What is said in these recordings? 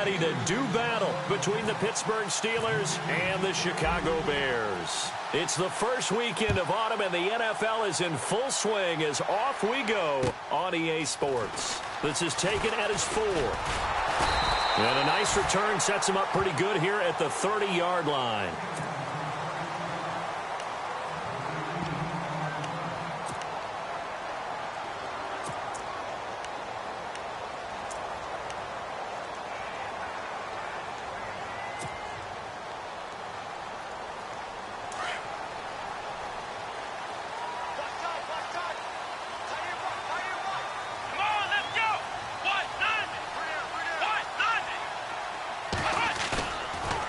ready to do battle between the Pittsburgh Steelers and the Chicago Bears. It's the first weekend of autumn, and the NFL is in full swing as off we go on EA Sports. This is taken at his 4. And a nice return sets him up pretty good here at the 30-yard line.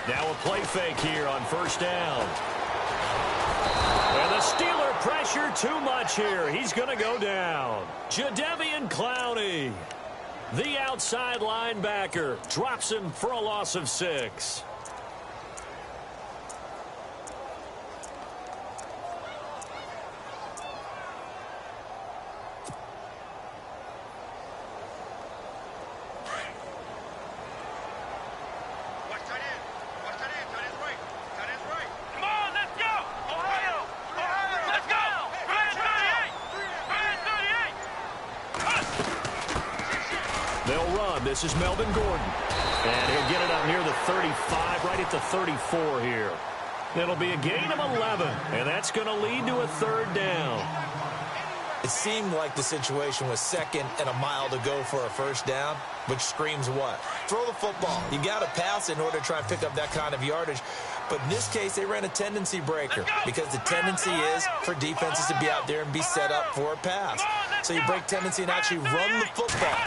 Now a play fake here on first down. And the Steeler pressure too much here. He's going to go down. Jadeveon Clowney, the outside linebacker, drops him for a loss of 6. This is Melvin Gordon. And he'll get it up near the 35, right at the 34 here. It'll be a gain of 11, and that's going to lead to a 3rd down. It seemed like the situation was 2nd and a mile to go for a 1st down, which screams what? Throw the football. You got to pass in order to try and pick up that kind of yardage. But in this case, they ran a tendency breaker because the tendency is for defenses to be out there and be set up for a pass. So you break tendency and actually run the football.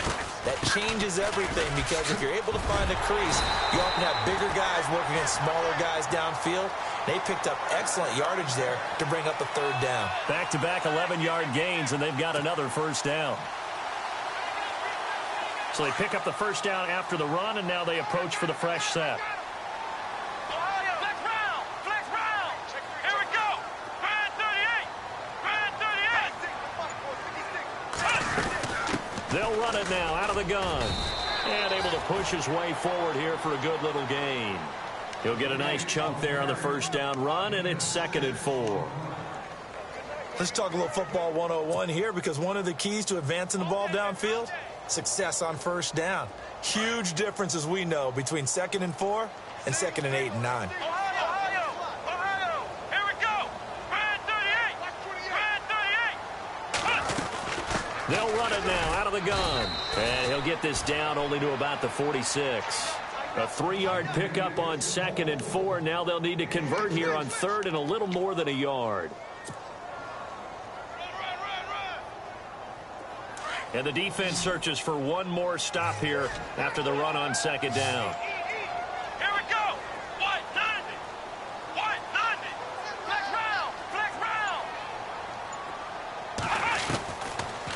That changes everything because if you're able to find a crease, you often have bigger guys working against smaller guys downfield. They picked up excellent yardage there to bring up a 3rd down. Back-to-back 11-yard gains, and they've got another 1st down. So they pick up the 1st down after the run, and now they approach for the fresh set. They'll run it now out of the gun. And able to push his way forward here for a good little gain. He'll get a nice chunk there on the 1st down run, and it's 2nd and 4. Let's talk a little football 101 here because one of the keys to advancing the ball downfield, success on 1st down. Huge difference, as we know, between 2nd and 4 and 2nd and 8 and 9. They'll run it now out of the gun. And he'll get this down only to about the 46. A 3-yard pickup on 2nd and 4. Now they'll need to convert here on 3rd and a little more than a yard. And the defense searches for one more stop here after the run on 2nd down.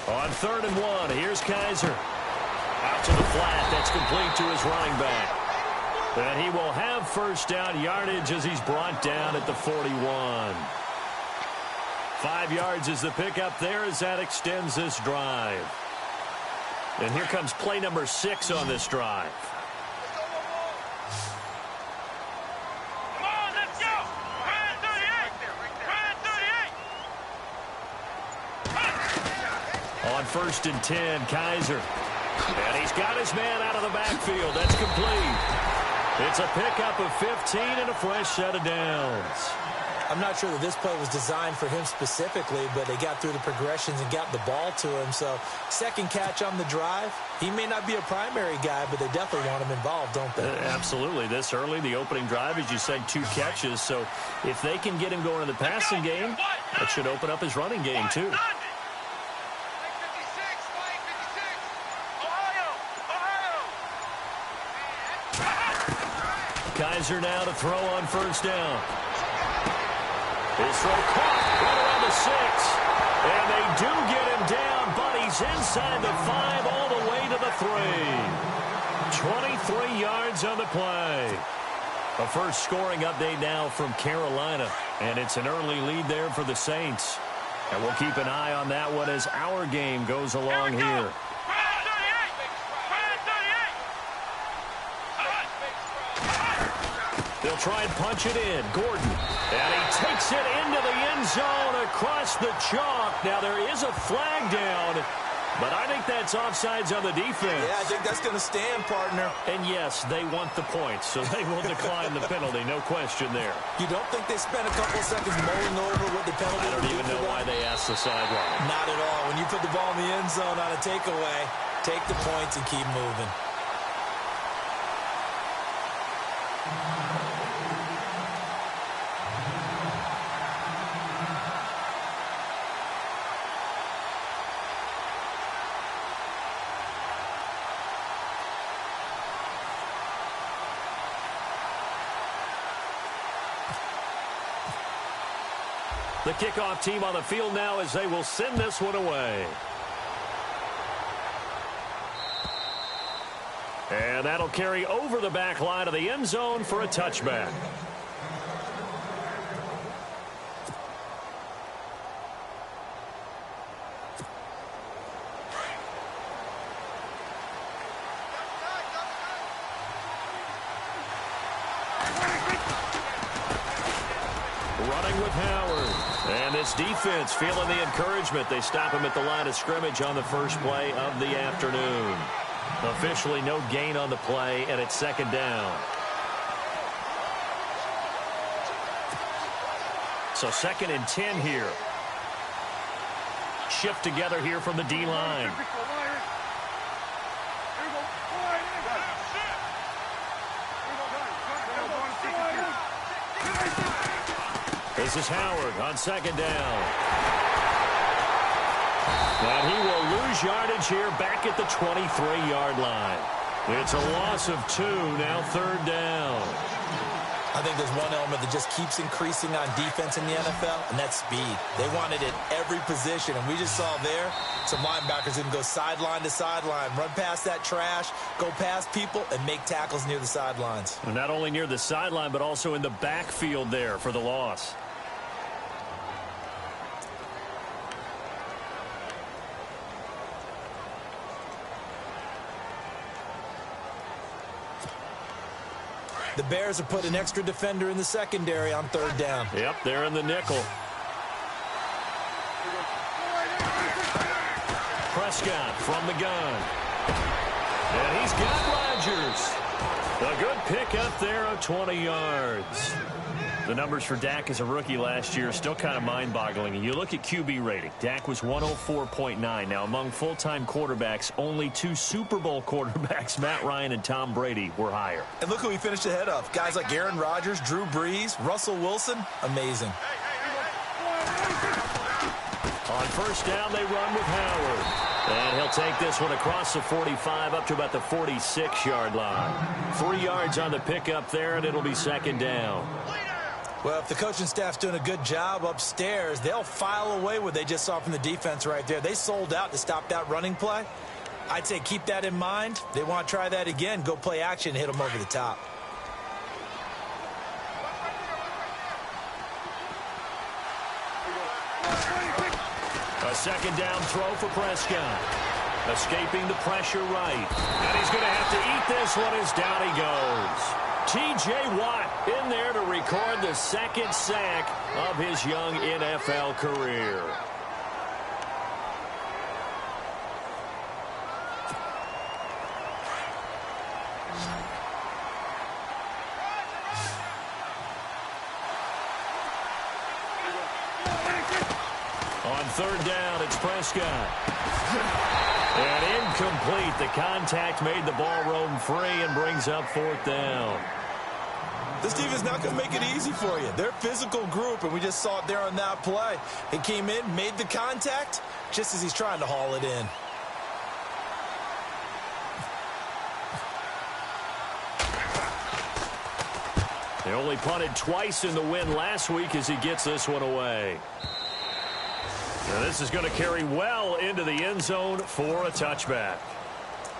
On 3rd and 1, here's Kaiser. Out to the flat, that's complete to his running back. And he will have 1st down yardage as he's brought down at the 41. 5 yards is the pickup there as that extends this drive. And here comes play number 6 on this drive. On 1st and 10, Kaiser. And he's got his man out of the backfield. That's complete. It's a pickup of 15 and a fresh set of downs. I'm not sure that this play was designed for him specifically, but they got through the progressions and got the ball to him. So 2nd catch on the drive. He may not be a primary guy, but they definitely want him involved, don't they? Absolutely. This early, the opening drive, as you said, 2 catches. So if they can get him going in the passing game, that should open up his running game too. Kaiser now to throw on 1st down. His throw caught right around the 6. And they do get him down, but he's inside the 5 all the way to the 3. 23 yards on the play. A first scoring update now from Carolina. And it's an early lead there for the Saints. And we'll keep an eye on that one as our game goes along here. They'll try and punch it in. Gordon. And he takes it into the end zone across the chalk. Now there is a flag down, but I think that's offsides on the defense. Yeah, I think that's going to stand, partner. And yes, they want the points, so they will decline the penalty. No question there. You don't think they spent a couple of seconds mulling over what the penalty I don't even know why they asked the sideline. Not at all. When you put the ball in the end zone on a takeaway, take the points and keep moving. The kickoff team on the field now as they will send this one away. And that'll carry over the back line of the end zone for a touchback. Running with Howard. And this defense feeling the encouragement. They stop him at the line of scrimmage on the first play of the afternoon. Officially no gain on the play, and it's second down. So 2nd and 10 here. Shift together here from the D-line. This is Howard on 2nd down. And he will lose yardage here back at the 23-yard line. It's a loss of 2, now 3rd down. I think there's one element that just keeps increasing on defense in the NFL, and that's speed. They want it at every position, and we just saw there some linebackers who can go sideline to sideline, run past that trash, go past people, and make tackles near the sidelines. And not only near the sideline, but also in the backfield there for the loss. The Bears have put an extra defender in the secondary on 3rd down. Yep, they're in the nickel. Prescott from the gun. And he's got Rodgers. A good pick up there of 20 yards. The numbers for Dak as a rookie last year are still kind of mind-boggling. You look at QB rating. Dak was 104.9. Now, among full-time quarterbacks, only 2 Super Bowl quarterbacks, Matt Ryan and Tom Brady, were higher. And look who he finished ahead of. Guys like Aaron Rodgers, Drew Brees, Russell Wilson. Amazing. On 1st down, they run with Howard. And he'll take this one across the 45 up to about the 46-yard line. 3 yards on the pickup there, and it'll be 2nd down. Well, if the coaching staff's doing a good job upstairs, they'll file away what they just saw from the defense right there. They sold out to stop that running play. I'd say keep that in mind. They want to try that again. Go play action, hit them over the top. A 2nd down throw for Prescott. Escaping the pressure right. And he's going to have to eat this one as down he goes. T.J. Watt in there to record the 2nd sack of his young NFL career. On 3rd down, it's Prescott. And incomplete. The contact made the ball roam free and brings up 4th down. This team is not going to make it easy for you. They're a physical group, and we just saw it there on that play. He came in, made the contact, just as he's trying to haul it in. They only punted twice in the win last week as he gets this one away. And this is going to carry well into the end zone for a touchback.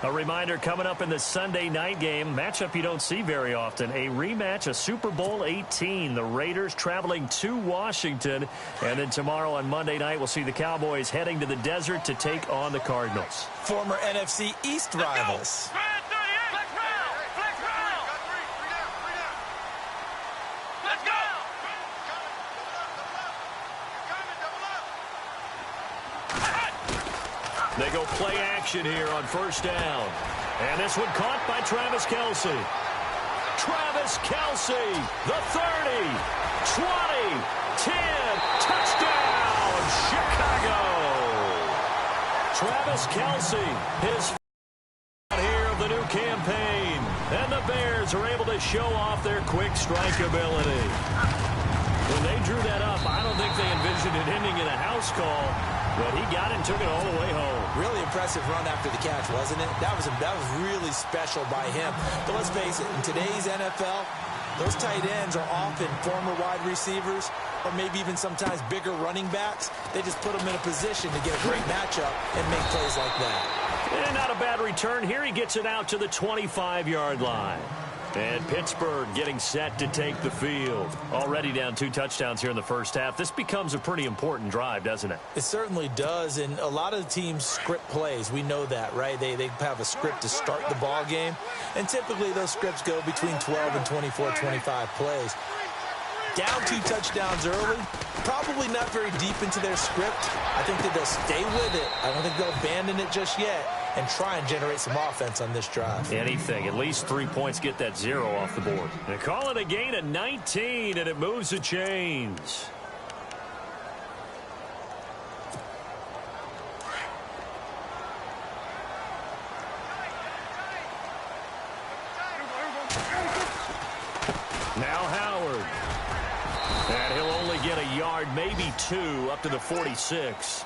A reminder coming up in the Sunday night game, matchup you don't see very often, a rematch of Super Bowl 18. The Raiders traveling to Washington. And then tomorrow on Monday night, we'll see the Cowboys heading to the desert to take on the Cardinals. Former NFC East rivals. go play action here on first down. And this one caught by Travis Kelce. Travis Kelce, the 30, 20, 10, touchdown, Chicago. Travis Kelce, his here of the new campaign. And the Bears are able to show off their quick strike ability. When they drew that up, I don't think they envisioned it ending in a house call, but he got it and took it all the way home. Really impressive run after the catch, wasn't it? That was really special by him. But let's face it, in today's NFL, those tight ends are often former wide receivers or maybe even sometimes bigger running backs. They just put them in a position to get a great matchup and make plays like that. And not a bad return here. He gets it out to the 25-yard line. And Pittsburgh getting set to take the field. Already down 2 touchdowns here in the first half. This becomes a pretty important drive, doesn't it? It certainly does, and a lot of the teams script plays. We know that, right? They have a script to start the ball game, and typically those scripts go between 12 and 24, 25 plays. Down 2 touchdowns early, probably not very deep into their script. I think that they'll stay with it. I don't think they'll abandon it just yet and try and generate some offense on this drive. Anything. At least 3 points, get that 0 off the board. And call it a gain of 19, and it moves the chains. Now Howard. And he'll only get a yard, maybe 2, up to the 46.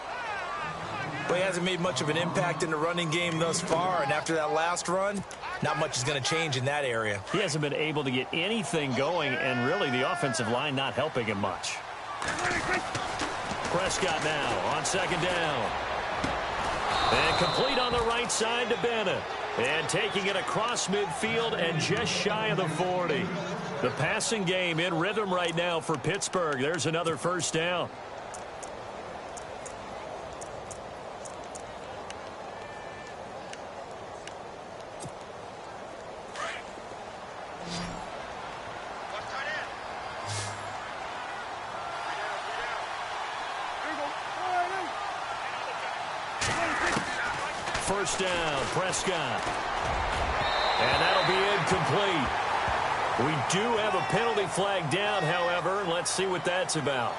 But he hasn't made much of an impact in the running game thus far, and after that last run, not much is going to change in that area. He hasn't been able to get anything going, and really the offensive line not helping him much. Prescott now on second down. And complete on the right side to Bennett. And taking it across midfield and just shy of the 40. The passing game in rhythm right now for Pittsburgh. There's another first down. First down, Prescott. And that'll be incomplete. We do have a penalty flag down, however. Let's see what that's about.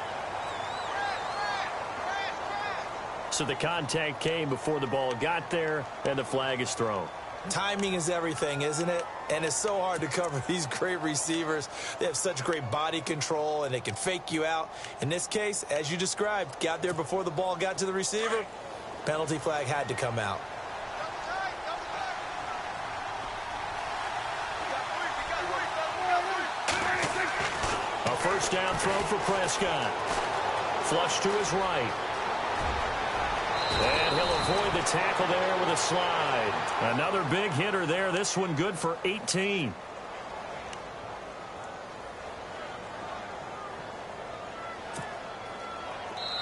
So the contact came before the ball got there, and the flag is thrown. Timing is everything, isn't it? And it's so hard to cover these great receivers. They have such great body control, and they can fake you out. In this case, as you described, got there before the ball got to the receiver. Penalty flag had to come out. A first down throw for Prescott. Flush to his right. And he'll avoid the tackle there with a slide. Another big hitter there. This one good for 18.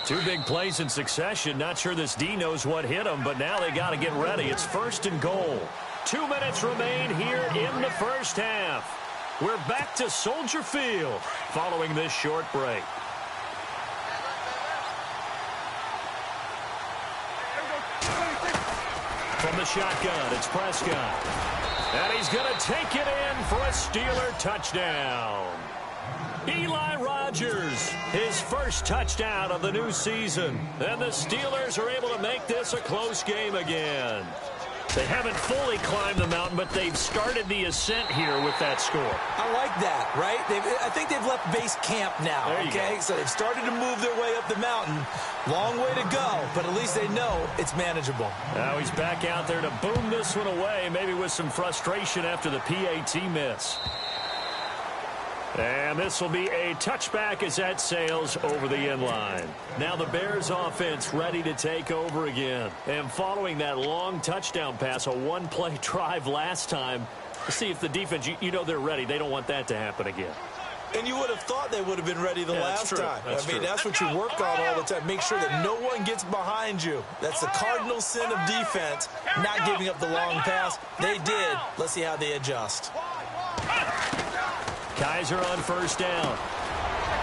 Two big plays in succession. Not sure this D knows what hit him, but now they got to get ready. It's first and goal. 2 minutes remain here in the first half. We're back to Soldier Field following this short break. From the shotgun, it's Prescott. And he's going to take it in for a Steeler touchdown. Eli Rogers, his first touchdown of the new season. And the Steelers are able to make this a close game again. They haven't fully climbed the mountain, but they've started the ascent here with that score. I like that, right? I think they've left base camp now, okay? So they've started to move their way up the mountain. Long way to go, but at least they know it's manageable. Now he's back out there to boom this one away, maybe with some frustration after the PAT miss. And this will be a touchback as that sails over the end line. Now the Bears offense ready to take over again. And following that long touchdown pass, a one-play drive last time, see if the defense, you know they're ready. They don't want that to happen again. And you would have thought they would have been ready the last time. That's what you work on all the time. Make sure that no one gets behind you. That's the cardinal sin of defense, not giving up the long pass. They did. Let's see how they adjust. Kaiser on first down.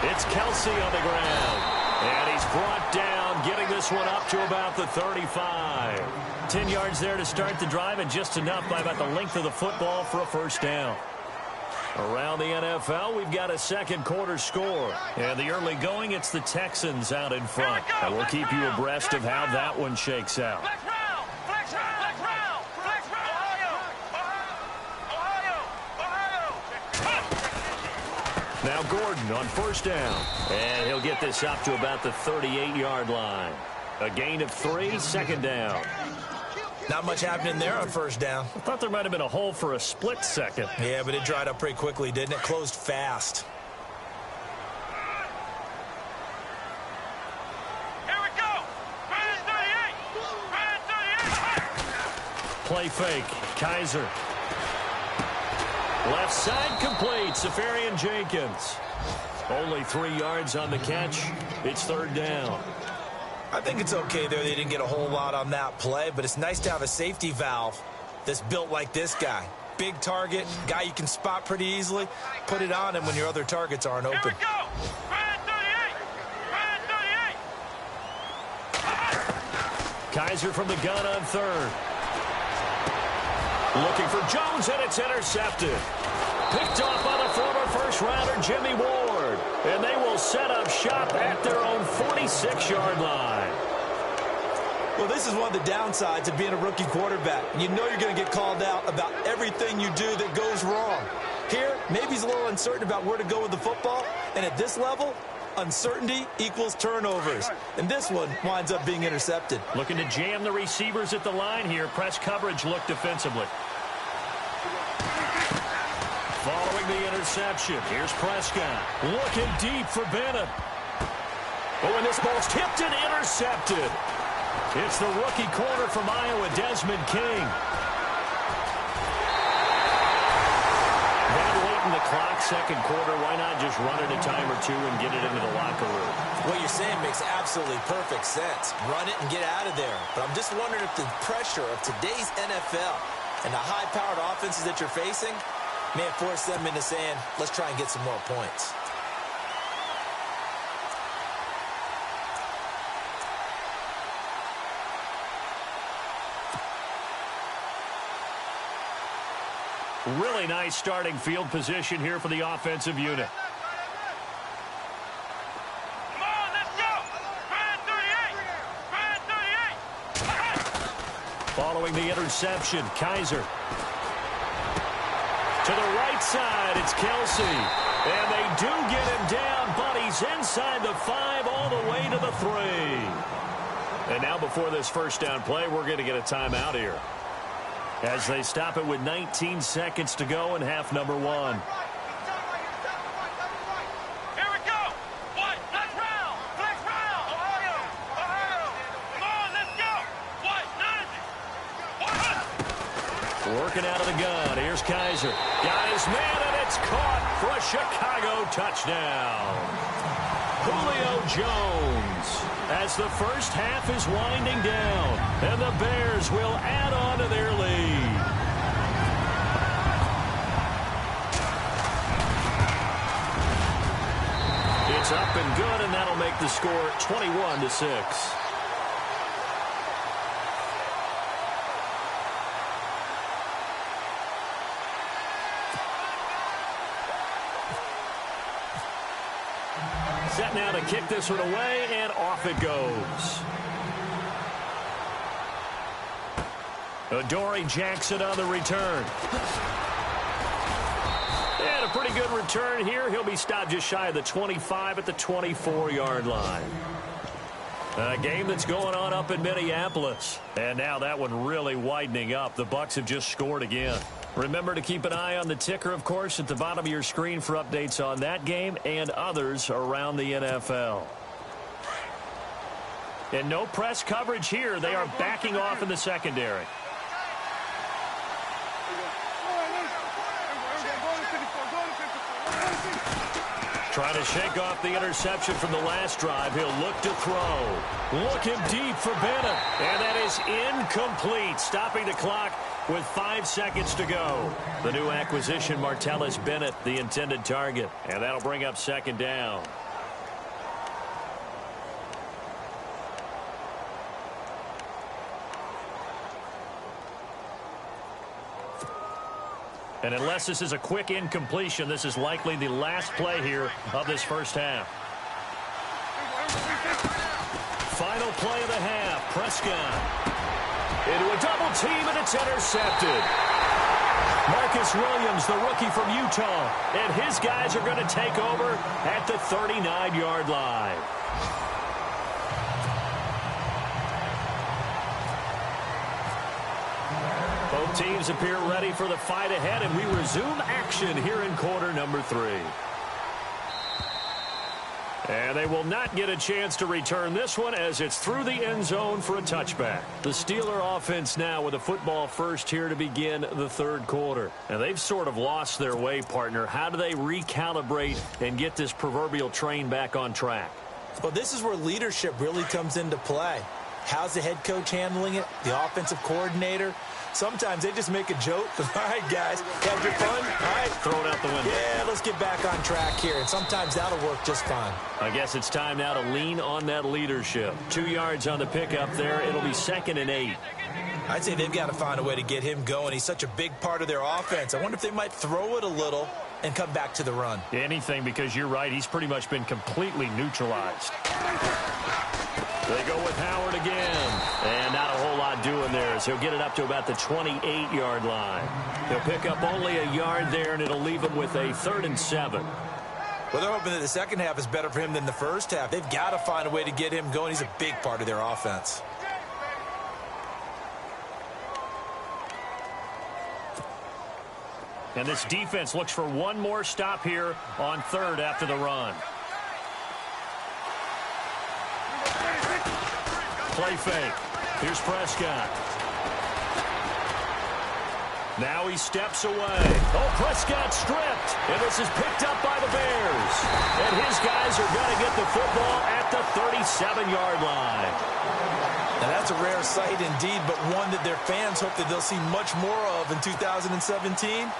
It's Kelce on the ground. And he's brought down down, getting this one up to about the 35. 10 yards there to start the drive, and just enough by about the length of the football for a first down. Around the NFL, we've got a second quarter score. And the early going, it's the Texans out in front. And we'll keep you abreast of how that one shakes out. Now Gordon on first down. And he'll get this up to about the 38-yard line. A gain of 3, second down. Not much happening there on first down. I thought there might have been a hole for a split second. Yeah, but it dried up pretty quickly, didn't it? Closed fast. Here we go. Brand 38. Play fake. Kaiser. Left side complete. Safarian Jenkins. Only 3 yards on the catch. It's third down. I think it's okay there. They didn't get a whole lot on that play, but it's nice to have a safety valve that's built like this guy. Big target, guy you can spot pretty easily. Put it on him when your other targets aren't open. Here we go. Brand 38. Brand 38. Kaiser from the gun on third. Looking for Jones, and it's intercepted. Picked off by the former first-rounder Jimmy Ward. And they will set up shop at their own 46-yard line. Well, this is one of the downsides of being a rookie quarterback. You know you're going to get called out about everything you do that goes wrong. Here, maybe he's a little uncertain about where to go with the football. And at this level, uncertainty equals turnovers. And this one winds up being intercepted. Looking to jam the receivers at the line here. Press coverage look defensively. Following the interception, here's Prescott. Looking deep for Bennett. Oh, and this ball's tipped and intercepted. It's the rookie corner from Iowa, Desmond King. That late in the clock, second quarter, why not just run it a time or two and get it into the locker room? What you're saying makes absolutely perfect sense. Run it and get out of there. But I'm just wondering if the pressure of today's NFL and the high-powered offenses that you're facing may have forced them into saying, let's try and get some more points. Really nice starting field position here for the offensive unit. Come on, let's go. Brand 38. Brand 38. Following the interception, Kaiser. To the right side, it's Kelsey. And they do get him down, but he's inside the 5 all the way to the 3. And now before this first down play, we're going to get a timeout here, as they stop it with 19 seconds to go in half number 1. Here we go. What? Next round. Next round. Ohio. Ohio. Come on, let's go. What? 90. What? Working out of the gun. Here's Kaiser. Got his man, and it's caught for a Chicago touchdown. Julio Jones, as the first half is winding down, and the Bears will add on to their lead. It's up and good, and that'll make the score 21-6. Set now to kick this one away, and off it goes. Adoree Jackson on the return. And a pretty good return here. He'll be stopped just shy of the 25 at the 24-yard line. A game that's going on up in Minneapolis. And now that one really widening up. The Bucs have just scored again. Remember to keep an eye on the ticker, of course, at the bottom of your screen for updates on that game and others around the NFL. And no press coverage here. They are backing off in the secondary. Trying to shake off the interception from the last drive. He'll look to throw. Looking deep for Bennett. And that is incomplete. Stopping the clock with 5 seconds to go. The new acquisition, Martellus Bennett, the intended target. And that'll bring up second down. And unless this is a quick incompletion, this is likely the last play here of this first half. Final play of the half. Prescott into a double team, and it's intercepted. Marcus Williams, the rookie from Utah, and his guys are going to take over at the 39-yard line. Both teams appear ready for the fight ahead, and we resume action here in quarter number 3. And they will not get a chance to return this one as it's through the end zone for a touchback. The Steeler offense now with a football first here to begin the third quarter. And they've sort of lost their way, partner. How do they recalibrate and get this proverbial train back on track? Well, this is where leadership really comes into play. How's the head coach handling it? The offensive coordinator? Sometimes they just make a joke. All right, guys, had your fun? All right. Throw it out the window. Yeah, let's get back on track here. And sometimes that'll work just fine. I guess it's time now to lean on that leadership. 2 yards on the pickup there. It'll be 2nd and 8. I'd say they've got to find a way to get him going. He's such a big part of their offense. I wonder if they might throw it a little and come back to the run. Anything, because you're right. He's pretty much been completely neutralized. They go with Howard again. And not a whole lot doing there, so he'll get it up to about the 28-yard line. He'll pick up only a yard there, and it'll leave him with a 3rd and 7. Well, they're hoping that the second half is better for him than the first half. They've got to find a way to get him going. He's a big part of their offense. And this defense looks for one more stop here on 3rd after the run. Play fake. Here's Prescott. Now he steps away. Oh, Prescott stripped. And this is picked up by the Bears. And his guys are going to get the football at the 37-yard line. Now, that's a rare sight indeed, but one that their fans hope that they'll see much more of in 2017.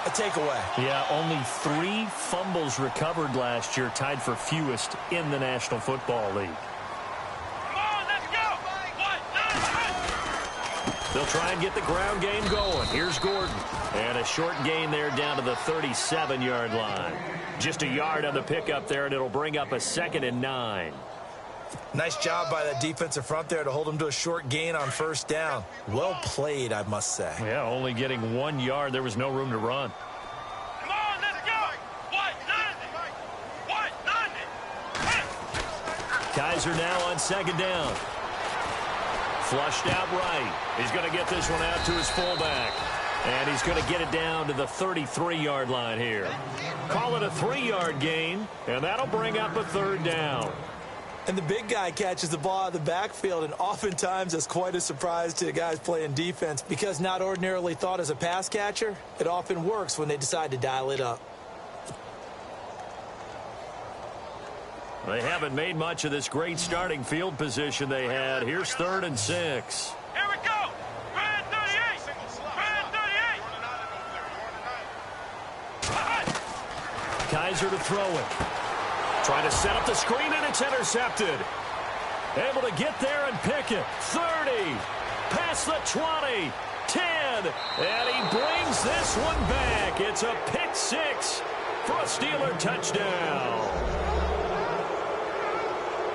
A takeaway. Yeah, only 3 fumbles recovered last year, tied for fewest in the National Football League. They'll try and get the ground game going. Here's Gordon. And a short gain there down to the 37-yard line. Just a yard on the pickup there, and it'll bring up a 2nd and 9. Nice job by that defensive front there to hold him to a short gain on first down. Well played, I must say. Yeah, only getting 1 yard. There was no room to run. Come on, let's go. What? Kaiser now on 2nd down. Flushed out right. He's going to get this one out to his fullback. And he's going to get it down to the 33-yard line here. Call it a 3-yard gain, and that'll bring up a 3rd down. And the big guy catches the ball out of the backfield, and oftentimes that's quite a surprise to the guys playing defense because not ordinarily thought as a pass catcher, it often works when they decide to dial it up. They haven't made much of this great starting field position they had. Here's 3rd and 6. Here we go. Red 38. Kaiser to throw it. Trying to set up the screen, and it's intercepted. Able to get there and pick it. 30. Past the 20. 10. And he brings this one back. It's a pick 6 for a Steeler touchdown.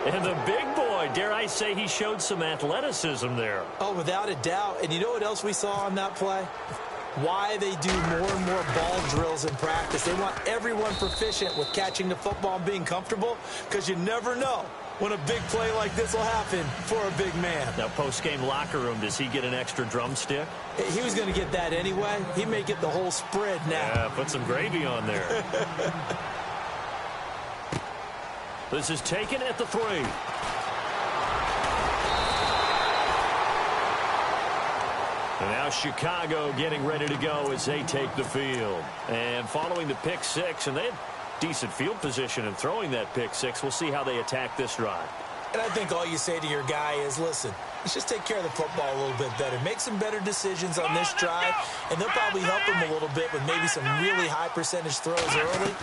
And the big boy, dare I say, he showed some athleticism there. Oh, without a doubt. And you know what else we saw on that play? Why they do more and more ball drills in practice. They want everyone proficient with catching the football and being comfortable because you never know when a big play like this will happen for a big man. Now, post-game locker room, does he get an extra drumstick? He was going to get that anyway. He may get the whole spread now. Yeah, put some gravy on there. This is taken at the 3. And now Chicago getting ready to go as they take the field. And following the pick 6, and they had decent field position in throwing that pick 6. We'll see how they attack this drive. And I think all you say to your guy is, listen, let's just take care of the football a little bit better. Make some better decisions on this drive, and they'll probably help him a little bit with maybe some really high percentage throws early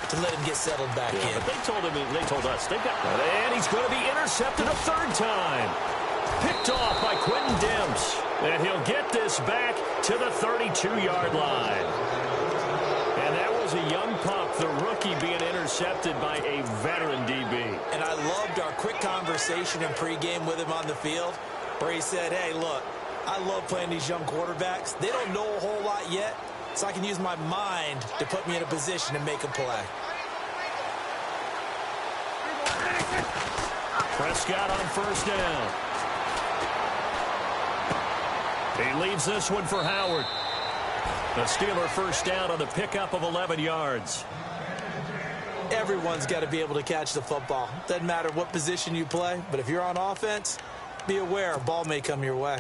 to let him get settled back in. But they told us they've got that. And he's going to be intercepted a 3rd time. Picked off by Quentin Demps. And he'll get this back to the 32-yard line. And that was a young pup, the rookie, being intercepted by a veteran DB. And I loved our quick conversation in pregame with him on the field where he said, hey, look, I love playing these young quarterbacks. They don't know a whole lot yet, so I can use my mind to put me in a position to make a play. Prescott on first down. He leaves this one for Howard. The Steeler first down on the pickup of 11 yards. Everyone's got to be able to catch the football. Doesn't matter what position you play, but if you're on offense, be aware a ball may come your way.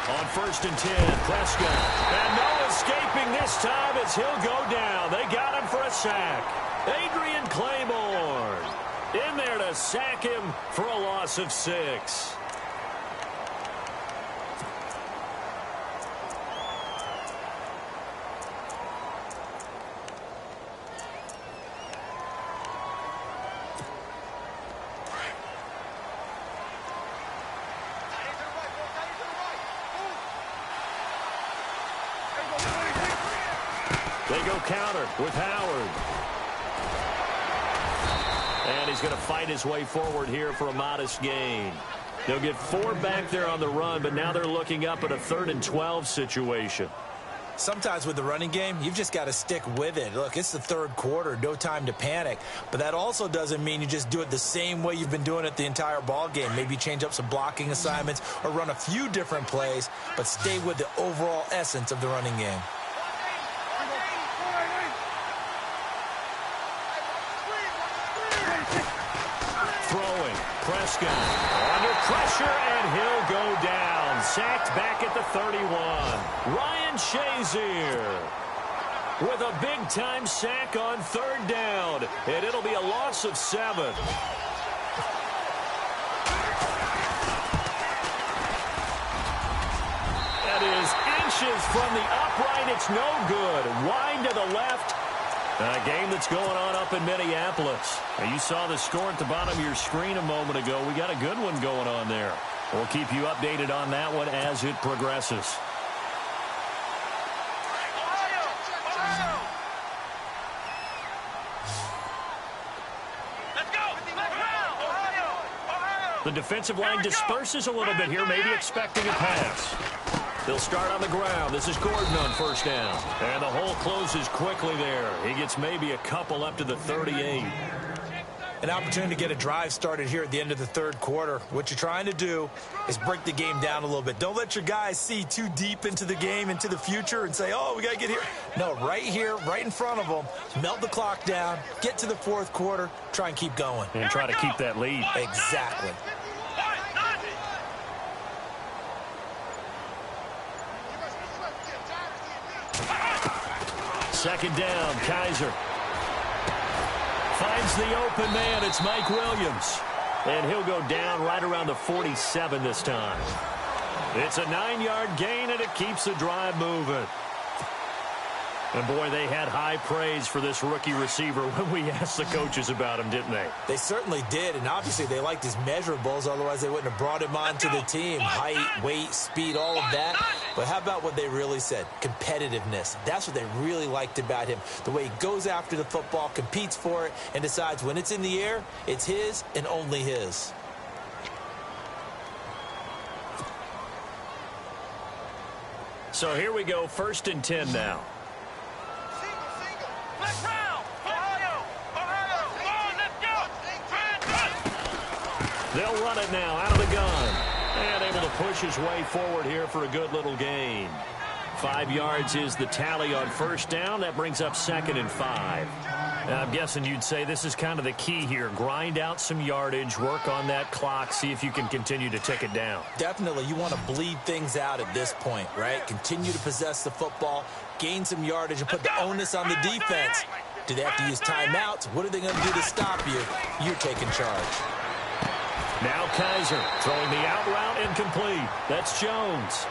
On first and 10, Prescott. And no escaping this time as he'll go down. They got him for a sack. Adrian Claiborne in there to sack him for a loss of 6. They go counter with Howard. And he's going to fight his way forward here for a modest gain. They'll get 4 back there on the run, but now they're looking up at a 3rd and 12 situation. Sometimes with the running game, you've just got to stick with it. Look, it's the 3rd quarter, no time to panic. But that also doesn't mean you just do it the same way you've been doing it the entire ball game. Maybe change up some blocking assignments or run a few different plays, but stay with the overall essence of the running game. Throwing, Prescott under pressure, and he'll go down. Sacked back at the 31. Ryan Shazier with a big-time sack on 3rd down, and it'll be a loss of 7. That is inches from the upright. It's no good. Wide to the left. A game that's going on up in Minneapolis. Now, you saw the score at the bottom of your screen a moment ago. We got a good one going on there. We'll keep you updated on that one as it progresses. The defensive line disperses a little bit here, maybe expecting a pass. They'll start on the ground. This is Gordon on first down. And the hole closes quickly there. He gets maybe a couple up to the 38. An opportunity to get a drive started here at the end of the 3rd quarter. What you're trying to do is break the game down a little bit. Don't let your guys see too deep into the game, into the future, and say, oh, we got to get here. No, right here, right in front of them, melt the clock down, get to the 4th quarter, try and keep going. And try to keep that lead. Exactly. Second down, Kaiser. Finds the open man. It's Mike Williams. And he'll go down right around the 47 this time. It's a 9-yard gain, and it keeps the drive moving. And, boy, they had high praise for this rookie receiver when we asked the coaches about him, didn't they? They certainly did, and obviously they liked his measurables. Otherwise, they wouldn't have brought him onto the team. Height, weight, speed, all of that. But how about what they really said? Competitiveness. That's what they really liked about him. The way he goes after the football, competes for it, and decides when it's in the air, it's his and only his. So here we go, 1st and 10 now. They'll run it now out of the gun. And able to push his way forward here for a good little gain. 5 yards is the tally on first down. That brings up 2nd and 5. Now, I'm guessing you'd say this is kind of the key here. Grind out some yardage, work on that clock, see if you can continue to tick it down. Definitely. You want to bleed things out at this point, right? Continue to possess the football, gain some yardage, and put the onus on the defense. Do they have to use timeouts? What are they going to do to stop you? You're taking charge. Now Kaiser throwing the out route incomplete. That's Jones.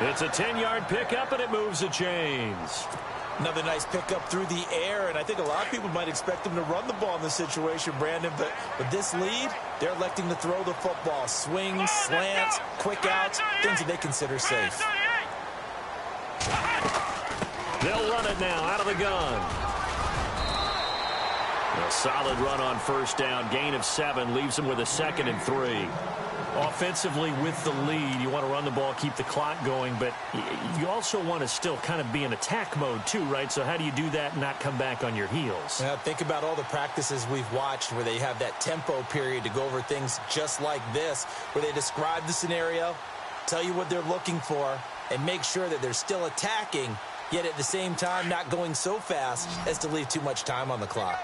It's a 10-yard pickup, and it moves the chains. Another nice pickup through the air, and I think a lot of people might expect him to run the ball in this situation, Brandon, but with this lead, they're electing to throw the football. Swings, slants, quick outs, things that they consider safe. They'll run it now out of the gun. A solid run on first down. Gain of 7 leaves them with a 2nd and 3. Offensively, with the lead, you want to run the ball, keep the clock going, but you also want to still kind of be in attack mode too, right? So how do you do that and not come back on your heels? Yeah, think about all the practices we've watched where they have that tempo period to go over things just like this, where they describe the scenario, tell you what they're looking for, and make sure that they're still attacking, yet at the same time not going so fast as to leave too much time on the clock.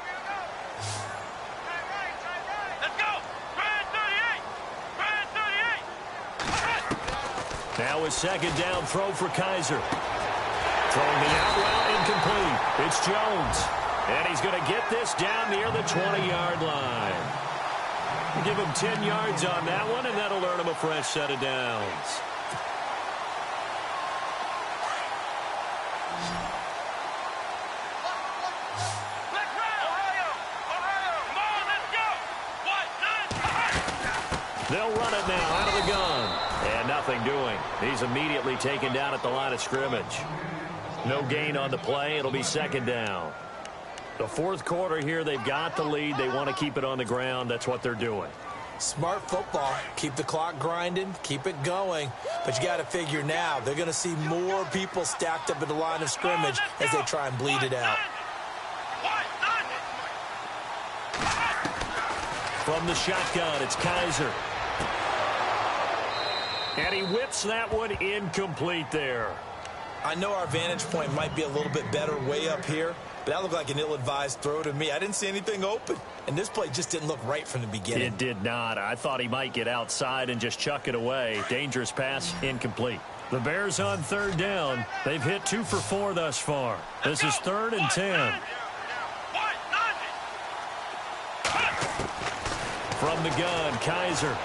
Now a 2nd down throw for Kaiser. Throwing the out route incomplete. It's Jones. And he's going to get this down near the 20-yard line. Give him 10 yards on that one, and that'll earn him a fresh set of downs. They'll run it now out of the gun. And nothing doing. He's immediately taken down at the line of scrimmage. No gain on the play. It'll be 2nd down. The 4th quarter here, they've got the lead. They want to keep it on the ground. That's what they're doing. Smart football. Keep the clock grinding. Keep it going. But you got to figure now, they're going to see more people stacked up at the line of scrimmage as they try and bleed it out. From the shotgun, it's Kaiser. And he whips that one incomplete there. I know our vantage point might be a little bit better way up here, but that looked like an ill-advised throw to me. I didn't see anything open, and this play just didn't look right from the beginning. It did not. I thought he might get outside and just chuck it away. Dangerous pass, incomplete. The Bears on 3rd down. They've hit 2 for 4 thus far. This is 3rd and 10. From the gun, Kaiser.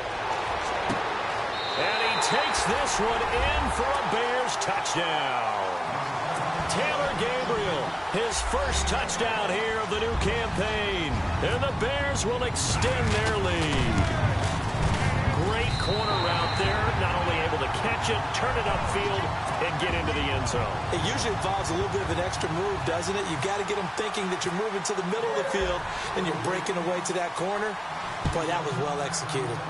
And he takes this one in for a Bears touchdown. Taylor Gabriel, his first touchdown here of the new campaign. And the Bears will extend their lead. Great corner route there. Not only able to catch it, turn it upfield, and get into the end zone. It usually involves a little bit of an extra move, doesn't it? You've got to get them thinking that you're moving to the middle of the field and you're breaking away to that corner. Boy, that was well executed.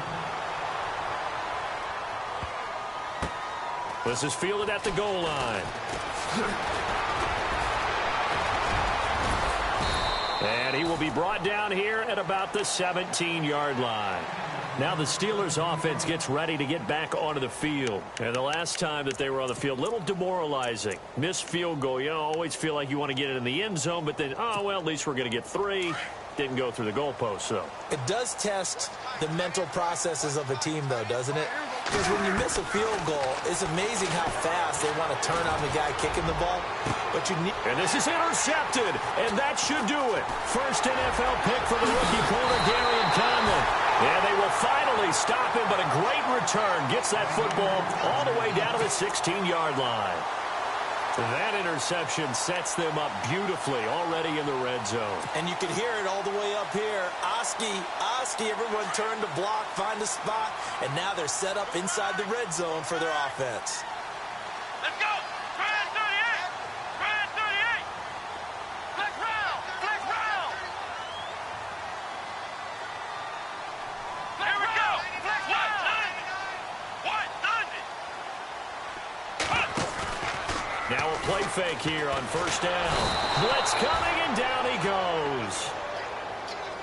This is fielded at the goal line. And he will be brought down here at about the 17-yard line. Now the Steelers offense gets ready to get back onto the field. And the last time that they were on the field, a little demoralizing. Missed field goal. You always feel like you want to get it in the end zone, but then, oh, well, at least we're going to get 3. Didn't go through the goalpost, though. It does test the mental processes of a team, though, doesn't it? Because when you miss a field goal, it's amazing how fast they want to turn on the guy kicking the ball. But you need... And this is intercepted, and that should do it. First NFL pick for the rookie corner, Darian Conlon. And they will finally stop him, but a great return. Gets that football all the way down to the 16-yard line. That interception sets them up beautifully already in the red zone. And you can hear it all the way up here. Oski, everyone turned to block, find a spot, and now they're set up inside the red zone for their offense. Let's go! Brand 38! Brand 38! Flex round! Flex round! Here we go! Flex round! What? Now a play fake here on first down. Blitz coming, and down he goes.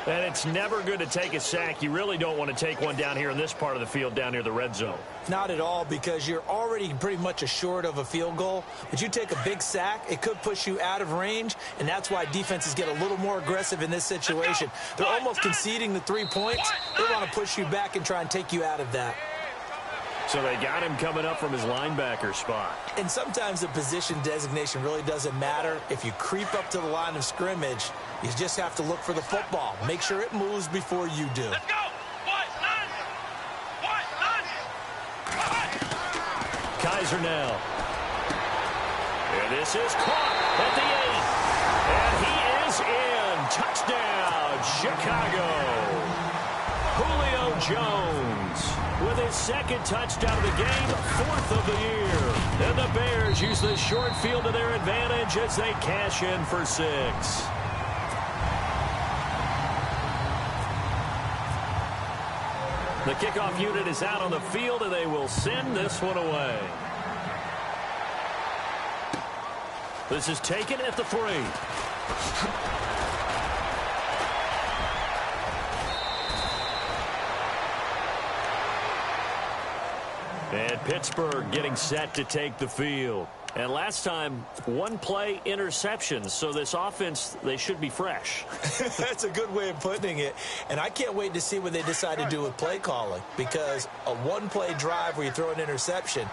And it's never good to take a sack. You really don't want to take one down here in this part of the field, down near the red zone. Not at all, because you're already pretty much assured of a field goal. But you take a big sack, it could push you out of range, and that's why defenses get a little more aggressive in this situation. They're almost conceding the 3 points. They want to push you back and try and take you out of that. So they got him coming up from his linebacker spot. And sometimes the position designation really doesn't matter. If you creep up to the line of scrimmage, you just have to look for the football. Make sure it moves before you do. Let's go! What? None! What? None! Kaiser now. And this is caught at the 8. And he is in. Touchdown, Chicago. Julio Jones with his second touchdown of the game, 4th of the year. And the Bears use the short field to their advantage as they cash in for 6. The kickoff unit is out on the field, and they will send this one away. This is taken at the 3. And Pittsburgh getting set to take the field. And last time, 1 play interception. So this offense, they should be fresh. That's a good way of putting it. And I can't wait to see what they decide to do with play calling. Because a 1-play drive where you throw an interception,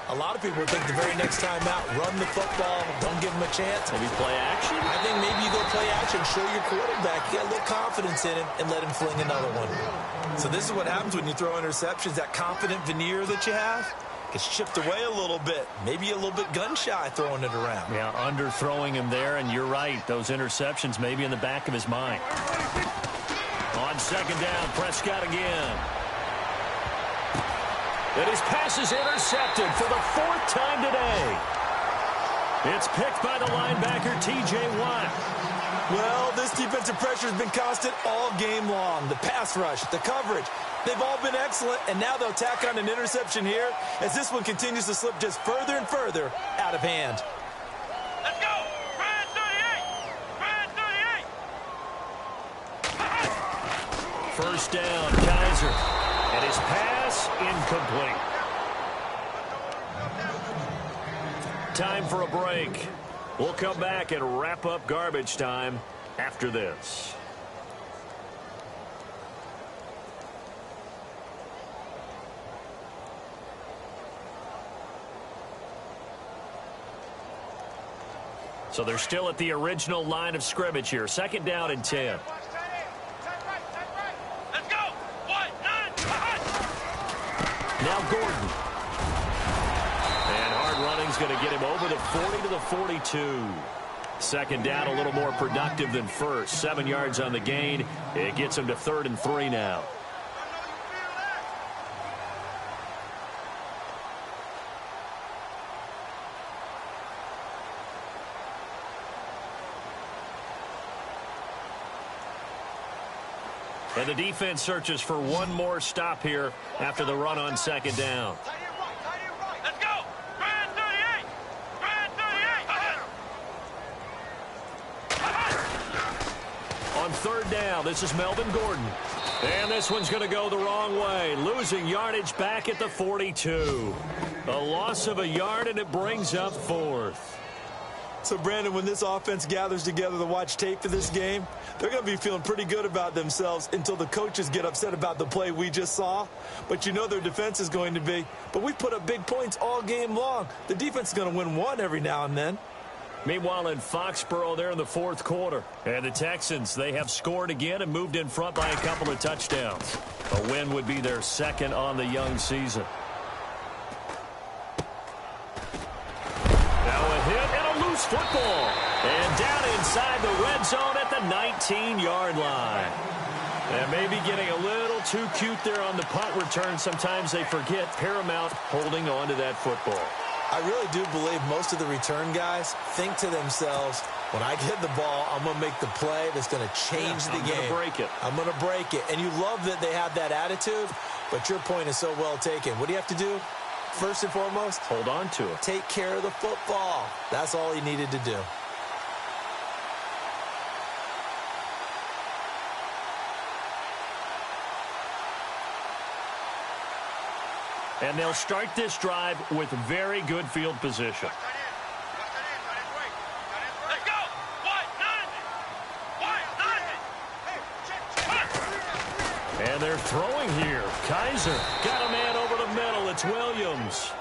a lot of people would think the very next time out, run the football, don't give them a chance. Maybe play action? I think maybe you go play action, show your quarterback, get a little confidence in him, and let him fling another one. So this is what happens when you throw interceptions. That confident veneer that you have gets chipped away a little bit. Maybe a little bit gun-shy throwing it around. Yeah, underthrowing him there, and you're right. Those interceptions may be in the back of his mind. On second down, Prescott again. And his pass is intercepted for the 4th time today. It's picked by the linebacker, T.J. Watt. Well, this defensive pressure has been constant all game long. The pass rush, the coverage, they've all been excellent, and now they'll tack on an interception here as this one continues to slip just further and further out of hand. Let's go! Brand 38! Brand 38! First down, Kaiser. And his pass incomplete. Time for a break. We'll come back and wrap up garbage time after this. So they're still at the original line of scrimmage here. Second down and 10. Let's go! 1, 9, Now Gordon. And hard running's going to get him over the 40 to the 42. Second down, a little more productive than first. 7 yards on the gain. It gets him to 3rd and 3 now. And the defense searches for one more stop here after the run on second down. let's go! Brand 38! Brand 38! On third down, this is Melvin Gordon. And this one's going to go the wrong way, losing yardage back at the 42. A loss of a yard, and it brings up 4th. So, Brandon, when this offense gathers together to watch tape for this game, they're going to be feeling pretty good about themselves until the coaches get upset about the play we just saw. But you know their defense is going to be. But we put up big points all game long. The defense is going to win one every now and then. Meanwhile, in Foxborough, they're in the 4th quarter. And the Texans, they have scored again and moved in front by a couple of touchdowns. A win would be their second on the young season. Now a hit and a loose football. And down inside the red zone at the 19-yard line. And maybe getting a little too cute there on the punt return. Sometimes they forget paramount holding on to that football. I really do believe most of the return guys think to themselves, when I get the ball, I'm going to make the play that's going to change the game. I'm going to break it. I'm going to break it. And you love that they have that attitude, but your point is so well taken. What do you have to do? First and foremost, hold on to it. Take care of the football. That's all he needed to do. And they'll start this drive with very good field position. Let's go! 1, 9, And they're throwing here. Kaiser got a man over the middle. It's Williams.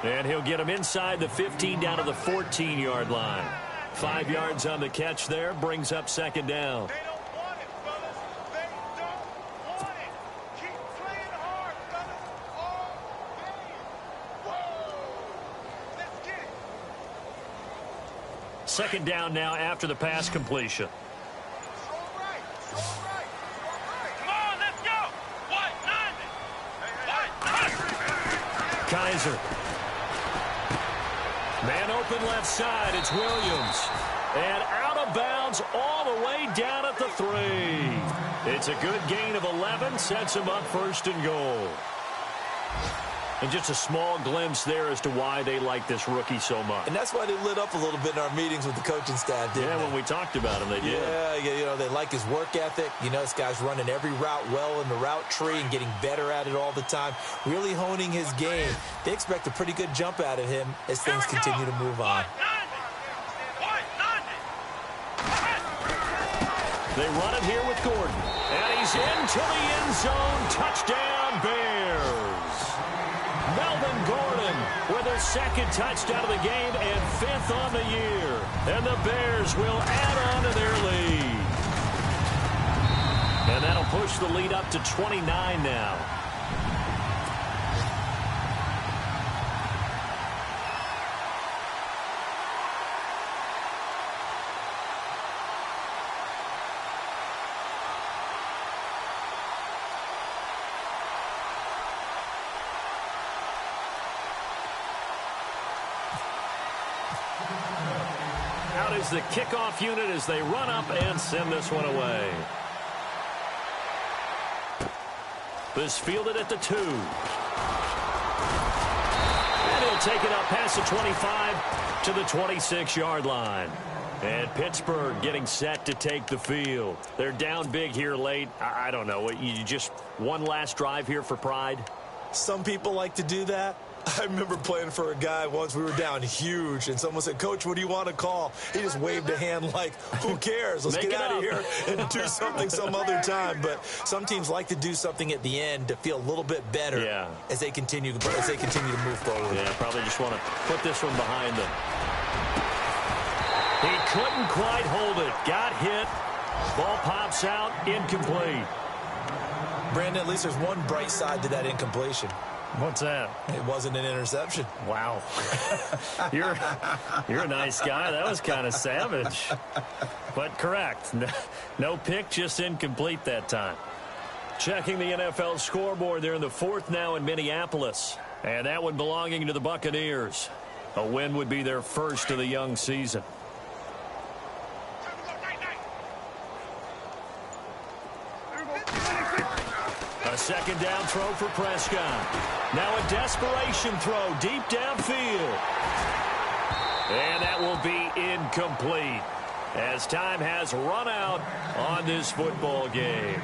And he'll get him inside the 15 down to the 14-yard line. 5 yards on the catch there. Brings up second down. They don't want it, fellas. They don't want it. Keep playing hard, fellas. All game. Whoa! Second down now after the pass completion. Come on, let's go. What? Kaiser. Man open left side. It's Williams. And out of bounds all the way down at the 3. It's a good gain of 11. Sets him up first and goal. And just a small glimpse there as to why they like this rookie so much. And that's why they lit up a little bit in our meetings with the coaching staff, didn't they? When we talked about him, they did. Yeah, they like his work ethic. This guy's running every route well in the route tree and getting better at it all the time, really honing his game. They expect a pretty good jump out of him as things continue to move on. They run it here with Gordon. And he's into the end zone. Touchdown, Bears. Melvin Gordon with his second touchdown of the game and 5th on the year. And the Bears will add on to their lead. And that'll push the lead up to 29 now. Out is the kickoff unit as they run up and send this one away. This fielded at the 2. And he'll take it up past the 25 to the 26-yard line. And Pittsburgh getting set to take the field. They're down big here late. I don't know. You just one last drive here for pride? Some people like to do that. I remember playing for a guy once. We were down huge, and someone said, "Coach, what do you want to call?" He just waved a hand like, who cares? Let's get out of here and do something some other time. But some teams like to do something at the end to feel a little bit better as they continue to move forward. Yeah, probably just want to put this one behind them. He couldn't quite hold it. Got hit. Ball pops out. Incomplete. Brandon, at least there's one bright side to that incompletion. What's that? It wasn't an interception. Wow. You're a nice guy. That was kind of savage. But correct. No pick, just incomplete that time. Checking the NFL scoreboard there in the 4th now in Minneapolis. And that one belonging to the Buccaneers. A win would be their first of the young season. A second down throw for Prescott. Now a desperation throw deep downfield. And that will be incomplete as time has run out on this football game.